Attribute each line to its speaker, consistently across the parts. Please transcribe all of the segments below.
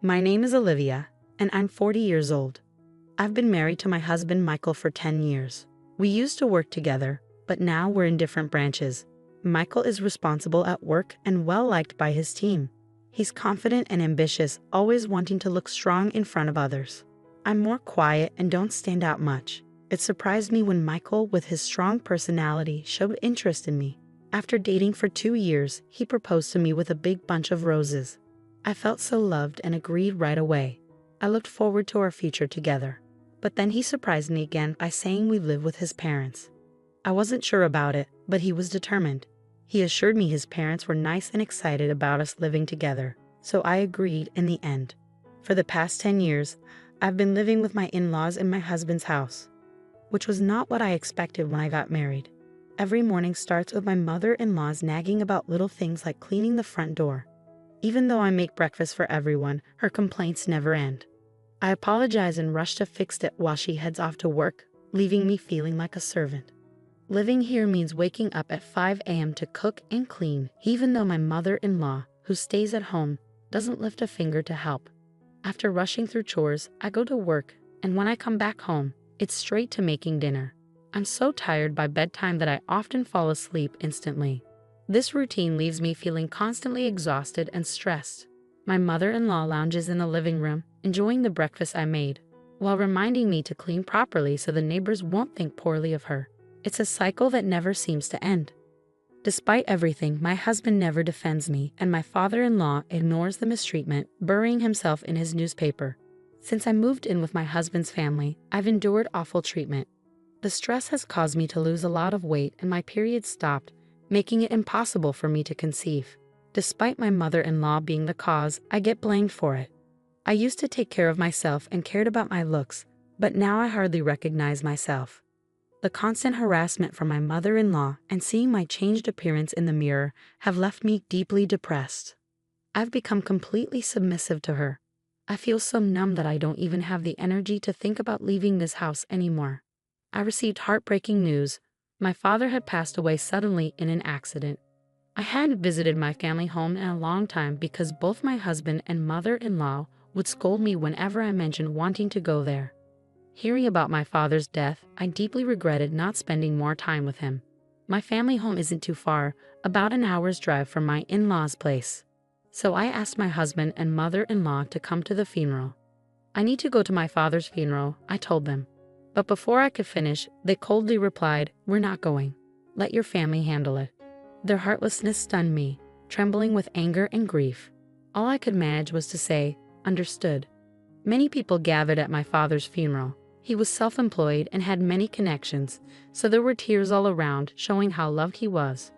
Speaker 1: My name is Olivia, and I'm 40 years old. I've been married to my husband Michael for 10 years. We used to work together, but now we're in different branches. Michael is responsible at work and well-liked by his team. He's confident and ambitious, always wanting to look strong in front of others. I'm more quiet and don't stand out much. It surprised me when Michael, with his strong personality, showed interest in me. After dating for 2 years, he proposed to me with a big bunch of roses. I felt so loved and agreed right away. I looked forward to our future together. But then he surprised me again by saying we live with his parents. I wasn't sure about it, but he was determined. He assured me his parents were nice and excited about us living together, so I agreed in the end. For the past 10 years, I've been living with my in-laws in my husband's house, which was not what I expected when I got married. Every morning starts with my mother-in-law's nagging about little things like cleaning the front door. Even though I make breakfast for everyone, her complaints never end. I apologize and rush to fix it while she heads off to work, leaving me feeling like a servant. Living here means waking up at 5 a.m. to cook and clean, even though my mother-in-law, who stays at home, doesn't lift a finger to help. After rushing through chores, I go to work, and when I come back home, it's straight to making dinner. I'm so tired by bedtime that I often fall asleep instantly. This routine leaves me feeling constantly exhausted and stressed. My mother-in-law lounges in the living room, enjoying the breakfast I made, while reminding me to clean properly so the neighbors won't think poorly of her. It's a cycle that never seems to end. Despite everything, my husband never defends me, and my father-in-law ignores the mistreatment, burying himself in his newspaper. Since I moved in with my husband's family, I've endured awful treatment. The stress has caused me to lose a lot of weight, and my period stopped, making it impossible for me to conceive. Despite my mother-in-law being the cause, I get blamed for it. I used to take care of myself and cared about my looks, but now I hardly recognize myself. The constant harassment from my mother-in-law and seeing my changed appearance in the mirror have left me deeply depressed. I've become completely submissive to her. I feel so numb that I don't even have the energy to think about leaving this house anymore. I received heartbreaking news. My father had passed away suddenly in an accident. I hadn't visited my family home in a long time because both my husband and mother-in-law would scold me whenever I mentioned wanting to go there. Hearing about my father's death, I deeply regretted not spending more time with him. My family home isn't too far, about an hour's drive from my in-laws' place. So I asked my husband and mother-in-law to come to the funeral. I need to go to my father's funeral, I told them. But before I could finish, they coldly replied, "We're not going. Let your family handle it." Their heartlessness stunned me, trembling with anger and grief. All I could manage was to say, "Understood." Many people gathered at my father's funeral. He was self-employed and had many connections, so there were tears all around, showing how loved he was.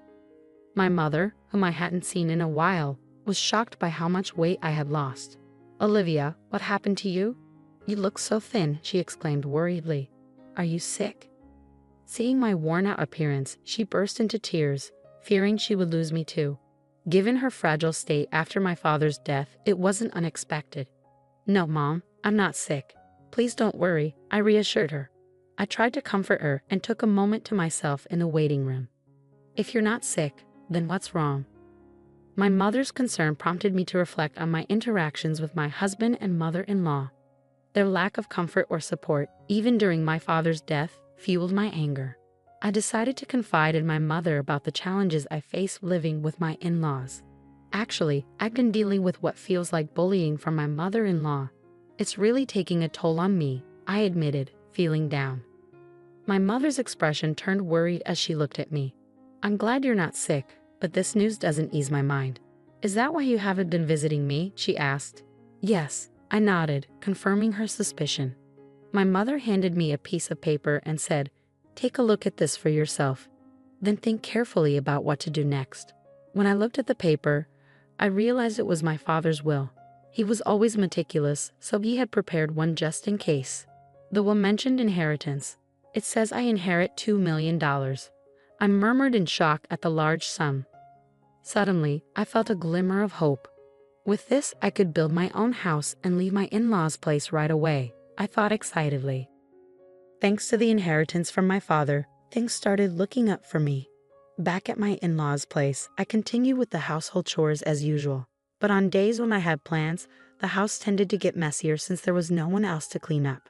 Speaker 1: My mother, whom I hadn't seen in a while, was shocked by how much weight I had lost. "Olivia, what happened to you? You look so thin," she exclaimed worriedly. "Are you sick?" Seeing my worn-out appearance, she burst into tears, fearing she would lose me too. Given her fragile state after my father's death, it wasn't unexpected. "No, Mom, I'm not sick. Please don't worry," I reassured her. I tried to comfort her and took a moment to myself in the waiting room. "If you're not sick, then what's wrong?" My mother's concern prompted me to reflect on my interactions with my husband and mother-in-law. Their lack of comfort or support, even during my father's death, fueled my anger. I decided to confide in my mother about the challenges I face living with my in-laws. Actually, I've been dealing with what feels like bullying from my mother-in-law. "It's really taking a toll on me," I admitted, feeling down. My mother's expression turned worried as she looked at me. "I'm glad you're not sick, but this news doesn't ease my mind." "Is that why you haven't been visiting me?" she asked. "Yes," I nodded, confirming her suspicion. My mother handed me a piece of paper and said, "Take a look at this for yourself. Then think carefully about what to do next." When I looked at the paper, I realized it was my father's will. He was always meticulous, so he had prepared one just in case. The will mentioned inheritance. "It says I inherit $2 million. I murmured in shock at the large sum. Suddenly, I felt a glimmer of hope. With this, I could build my own house and leave my in-laws' place right away, I thought excitedly. Thanks to the inheritance from my father, things started looking up for me. Back at my in-laws' place, I continued with the household chores as usual. But on days when I had plans, the house tended to get messier since there was no one else to clean up.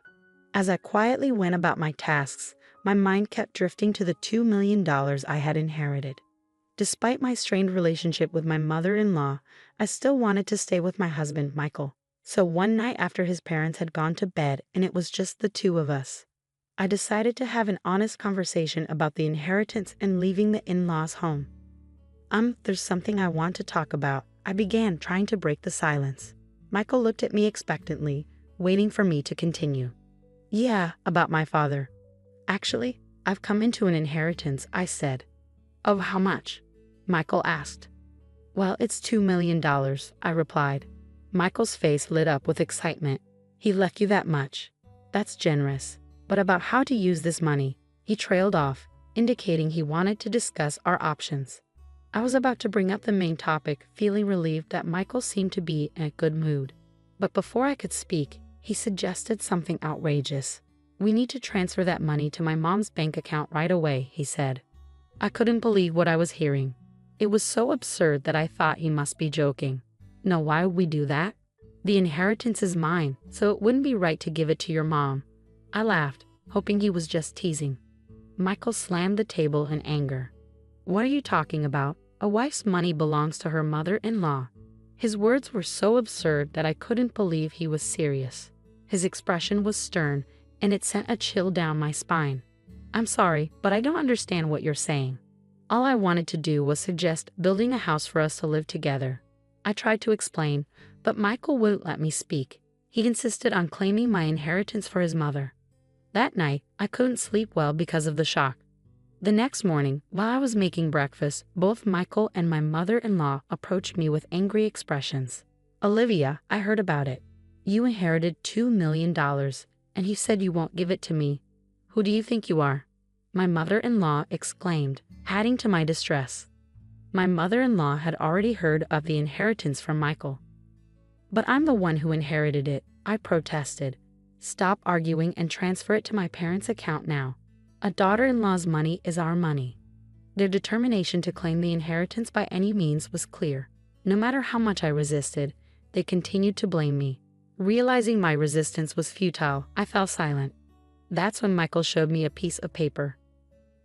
Speaker 1: As I quietly went about my tasks, my mind kept drifting to the $2 million I had inherited. Despite my strained relationship with my mother-in-law, I still wanted to stay with my husband, Michael. So one night after his parents had gone to bed and it was just the two of us, I decided to have an honest conversation about the inheritance and leaving the in-laws' home. There's something I want to talk about, I began, trying to break the silence. Michael looked at me expectantly, waiting for me to continue. Yeah, about my father. Actually, I've come into an inheritance, I said. Of how much? Michael asked. Well, it's $2 million, I replied. Michael's face lit up with excitement. He left you that much. That's generous. But about how to use this money, he trailed off, indicating he wanted to discuss our options. I was about to bring up the main topic, feeling relieved that Michael seemed to be in a good mood. But before I could speak, he suggested something outrageous. We need to transfer that money to my mom's bank account right away, he said. I couldn't believe what I was hearing. It was so absurd that I thought he must be joking. No, why would we do that? The inheritance is mine, so it wouldn't be right to give it to your mom. I laughed, hoping he was just teasing. Michael slammed the table in anger. What are you talking about? A wife's money belongs to her mother-in-law. His words were so absurd that I couldn't believe he was serious. His expression was stern, and it sent a chill down my spine. I'm sorry, but I don't understand what you're saying. All I wanted to do was suggest building a house for us to live together. I tried to explain, but Michael wouldn't let me speak. He insisted on claiming my inheritance for his mother. That night, I couldn't sleep well because of the shock. The next morning, while I was making breakfast, both Michael and my mother-in-law approached me with angry expressions. Olivia, I heard about it. You inherited $2 million, and you said you won't give it to me. Who do you think you are? My mother-in-law exclaimed, adding to my distress. My mother-in-law had already heard of the inheritance from Michael. But I'm the one who inherited it, I protested. Stop arguing and transfer it to my parents' account now. A daughter-in-law's money is our money. Their determination to claim the inheritance by any means was clear. No matter how much I resisted, they continued to blame me. Realizing my resistance was futile, I fell silent. That's when Michael showed me a piece of paper.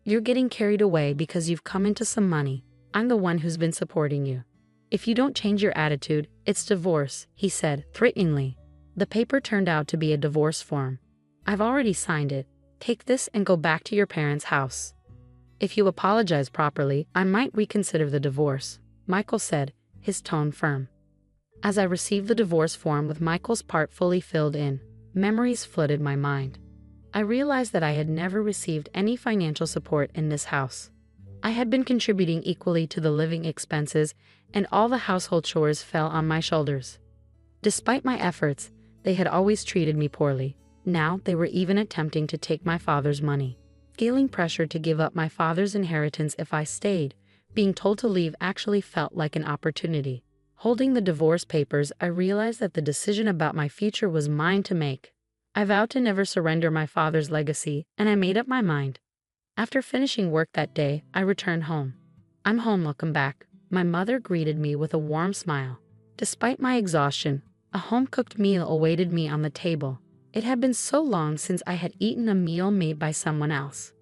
Speaker 1: You're getting carried away because you've come into some money. I'm the one who's been supporting you. If you don't change your attitude, it's divorce, he said, threateningly. The paper turned out to be a divorce form. I've already signed it. Take this and go back to your parents' house. If you apologize properly, I might reconsider the divorce, Michael said, his tone firm. As I received the divorce form with Michael's part fully filled in, memories flooded my mind. I realized that I had never received any financial support in this house. I had been contributing equally to the living expenses, and all the household chores fell on my shoulders. Despite my efforts, they had always treated me poorly. Now they were even attempting to take my father's money. Feeling pressured to give up my father's inheritance if I stayed, being told to leave actually felt like an opportunity. Holding the divorce papers, I realized that the decision about my future was mine to make. I vowed to never surrender my father's legacy, and I made up my mind. After finishing work that day, I returned home. I'm home, welcome back. My mother greeted me with a warm smile. Despite my exhaustion, a home-cooked meal awaited me on the table. It had been so long since I had eaten a meal made by someone else.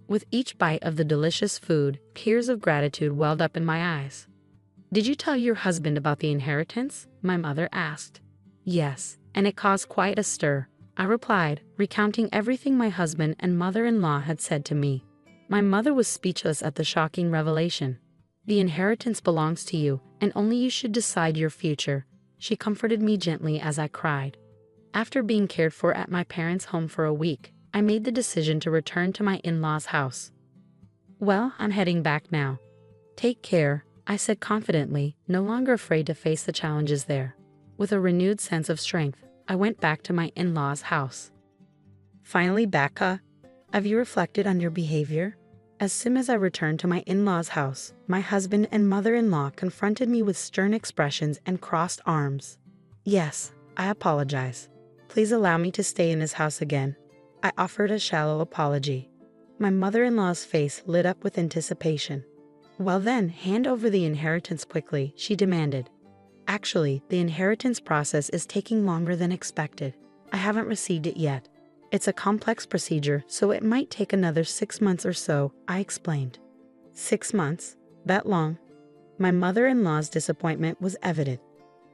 Speaker 1: With each bite of the delicious food, tears of gratitude welled up in my eyes. Did you tell your husband about the inheritance? My mother asked. Yes, and it caused quite a stir, I replied, recounting everything my husband and mother-in-law had said to me. My mother was speechless at the shocking revelation. The inheritance belongs to you, and only you should decide your future. She comforted me gently as I cried. After being cared for at my parents' home for a week, I made the decision to return to my in-laws' house. Well, I'm heading back now. Take care, I said confidently, no longer afraid to face the challenges there. With a renewed sense of strength, I went back to my in-laws' house. Finally back, huh? Have you reflected on your behavior? As soon as I returned to my in-laws' house, my husband and mother-in-law confronted me with stern expressions and crossed arms. Yes, I apologize. Please allow me to stay in this house again. I offered a shallow apology. My mother-in-law's face lit up with anticipation. Well then, hand over the inheritance quickly, she demanded. Actually, the inheritance process is taking longer than expected. I haven't received it yet. It's a complex procedure, so it might take another 6 months or so, I explained. 6 months? That long? My mother-in-law's disappointment was evident.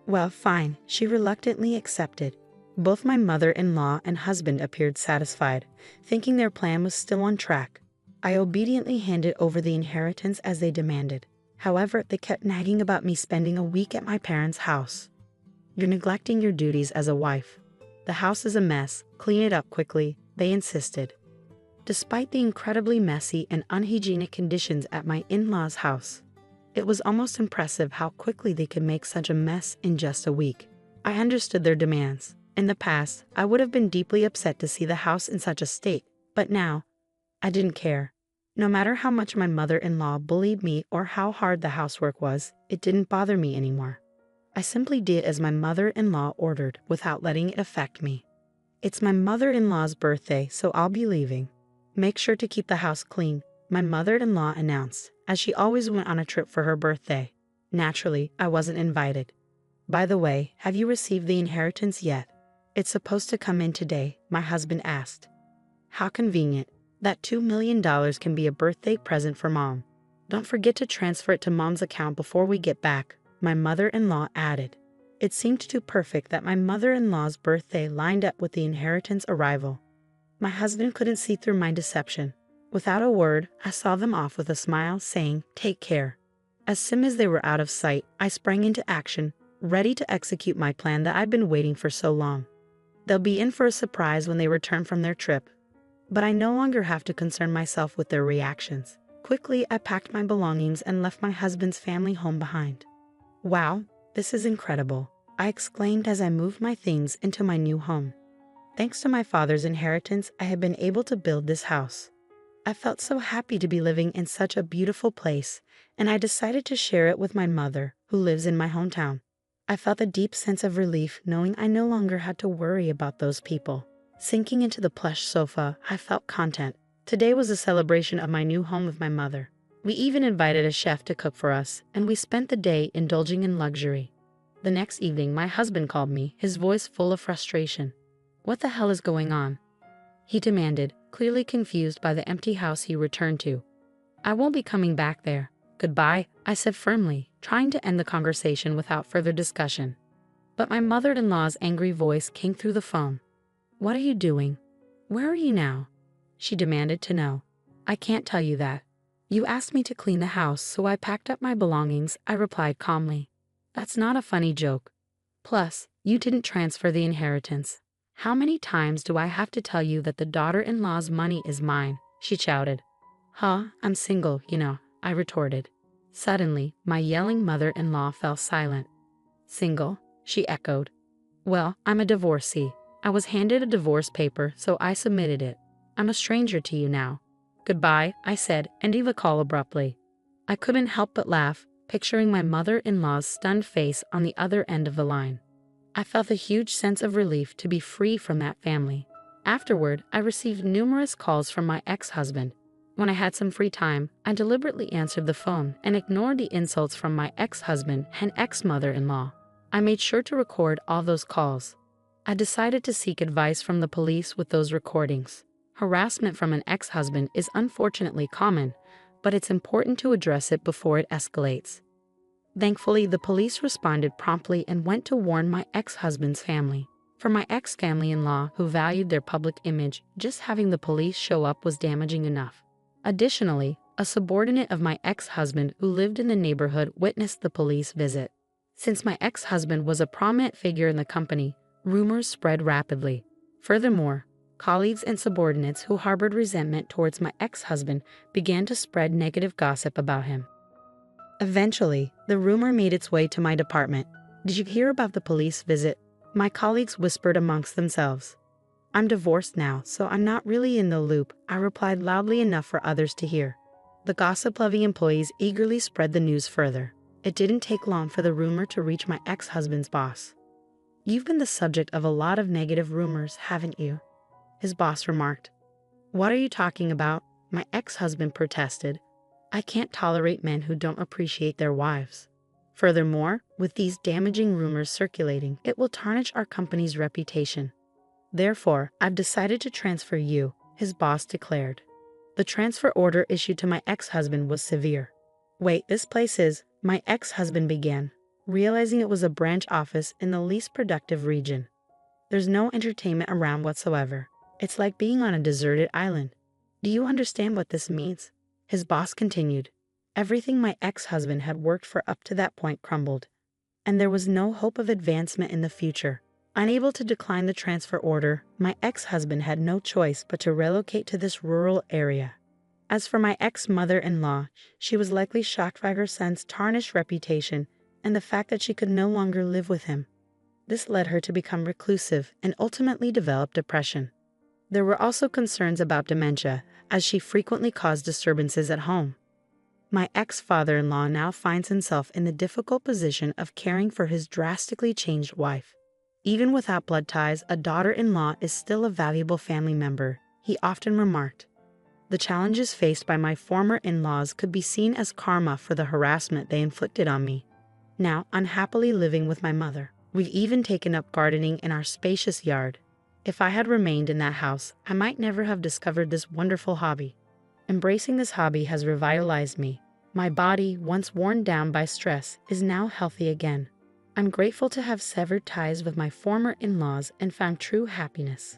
Speaker 1: Well, fine, she reluctantly accepted. Both my mother-in-law and husband appeared satisfied, thinking their plan was still on track. I obediently handed over the inheritance as they demanded. However, they kept nagging about me spending a week at my parents' house. You're neglecting your duties as a wife. The house is a mess, clean it up quickly, they insisted. Despite the incredibly messy and unhygienic conditions at my in-laws' house, it was almost impressive how quickly they could make such a mess in just a week. I understood their demands. In the past, I would have been deeply upset to see the house in such a state, but now, I didn't care. No matter how much my mother-in-law bullied me or how hard the housework was, it didn't bother me anymore. I simply did as my mother-in-law ordered without letting it affect me. It's my mother-in-law's birthday, so I'll be leaving. Make sure to keep the house clean, my mother-in-law announced, as she always went on a trip for her birthday. Naturally, I wasn't invited. By the way, have you received the inheritance yet? It's supposed to come in today, my husband asked. How convenient. That $2 million can be a birthday present for Mom. Don't forget to transfer it to Mom's account before we get back, my mother-in-law added. It seemed too perfect that my mother-in-law's birthday lined up with the inheritance arrival. My husband couldn't see through my deception. Without a word, I saw them off with a smile, saying, "Take care." As soon as they were out of sight, I sprang into action, ready to execute my plan that I'd been waiting for so long. They'll be in for a surprise when they return from their trip. But I no longer have to concern myself with their reactions. Quickly, I packed my belongings and left my husband's family home behind. Wow, this is incredible, I exclaimed as I moved my things into my new home. Thanks to my father's inheritance, I had been able to build this house. I felt so happy to be living in such a beautiful place, and I decided to share it with my mother, who lives in my hometown. I felt a deep sense of relief knowing I no longer had to worry about those people. Sinking into the plush sofa, I felt content. Today was a celebration of my new home with my mother. We even invited a chef to cook for us, and we spent the day indulging in luxury. The next evening, my husband called me, his voice full of frustration. What the hell is going on? He demanded, clearly confused by the empty house he returned to. I won't be coming back there. Goodbye, I said firmly, trying to end the conversation without further discussion. But my mother-in-law's angry voice came through the phone. What are you doing? Where are you now? She demanded to know. I can't tell you that. You asked me to clean the house, so I packed up my belongings, I replied calmly. That's not a funny joke. Plus, you didn't transfer the inheritance. How many times do I have to tell you that the daughter-in-law's money is mine? She shouted. Huh, I'm single, I retorted. Suddenly, my yelling mother-in-law fell silent. Single? She echoed. Well, I'm a divorcee. I was handed a divorce paper, so I submitted it. I'm a stranger to you now. Goodbye, I said, ending the call abruptly. I couldn't help but laugh, picturing my mother-in-law's stunned face on the other end of the line. I felt a huge sense of relief to be free from that family. Afterward, I received numerous calls from my ex-husband. When I had some free time, I deliberately answered the phone and ignored the insults from my ex-husband and ex-mother-in-law. I made sure to record all those calls. I decided to seek advice from the police with those recordings. Harassment from an ex-husband is unfortunately common, but it's important to address it before it escalates. Thankfully, the police responded promptly and went to warn my ex-husband's family. For my ex-family-in-law, who valued their public image, just having the police show up was damaging enough. Additionally, a subordinate of my ex-husband who lived in the neighborhood witnessed the police visit. Since my ex-husband was a prominent figure in the company, rumors spread rapidly. Furthermore, colleagues and subordinates who harbored resentment towards my ex-husband began to spread negative gossip about him. Eventually, the rumor made its way to my department. Did you hear about the police visit? My colleagues whispered amongst themselves. I'm divorced now, so I'm not really in the loop, I replied loudly enough for others to hear. The gossip-loving employees eagerly spread the news further. It didn't take long for the rumor to reach my ex-husband's boss. You've been the subject of a lot of negative rumors, haven't you? His boss remarked. What are you talking about? My ex-husband protested. I can't tolerate men who don't appreciate their wives. Furthermore, with these damaging rumors circulating, it will tarnish our company's reputation. Therefore, I've decided to transfer you, his boss declared. The transfer order issued to my ex-husband was severe. Wait, this place is, my ex-husband began, realizing it was a branch office in the least productive region. There's no entertainment around whatsoever. It's like being on a deserted island. Do you understand what this means? His boss continued. Everything my ex-husband had worked for up to that point crumbled, and there was no hope of advancement in the future. Unable to decline the transfer order, my ex-husband had no choice but to relocate to this rural area. As for my ex-mother-in-law, she was likely shocked by her son's tarnished reputation and the fact that she could no longer live with him. This led her to become reclusive and ultimately develop depression. There were also concerns about dementia, as she frequently caused disturbances at home. My ex-father-in-law now finds himself in the difficult position of caring for his drastically changed wife. Even without blood ties, a daughter-in-law is still a valuable family member, he often remarked. The challenges faced by my former in-laws could be seen as karma for the harassment they inflicted on me. Now, unhappily living with my mother, we've even taken up gardening in our spacious yard. If I had remained in that house, I might never have discovered this wonderful hobby. Embracing this hobby has revitalized me. My body, once worn down by stress, is now healthy again. I'm grateful to have severed ties with my former in-laws and found true happiness.